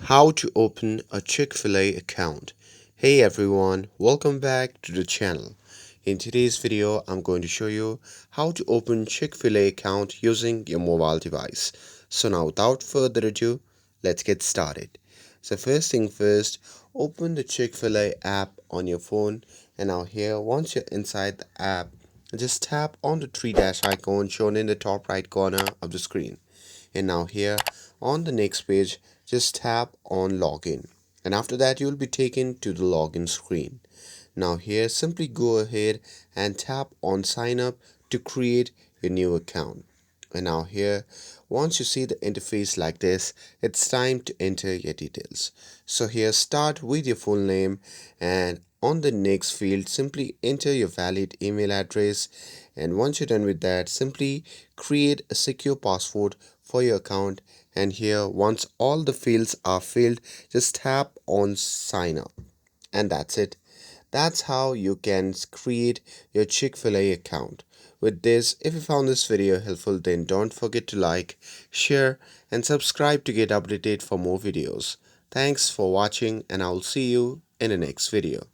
How to open a Chick-fil-A account. Hey everyone, welcome back to the channel. In today's video, I'm going to show you how to open Chick-fil-A account using your mobile device. So now without further ado, let's get started. So first thing first, open the Chick-fil-A app on your phone, and now here once you're inside the app, just tap on the three dash icon shown in the top right corner of the screen. And now here on the next page, just tap on login, and after that you will be taken to the login screen. Now here simply go ahead and tap on sign up to create your new account. And now here once you see the interface like this, it's time to enter your details. So here start with your full name, and on the next field simply enter your valid email address, and once you're done with that, simply create a secure password for your account. And here once all the fields are filled, just tap on sign up, and that's it. That's how you can create your Chick-fil-A account. With this, if you found this video helpful, then don't forget to like, share and subscribe to get updated for more videos. Thanks for watching, and I'll see you in the next video.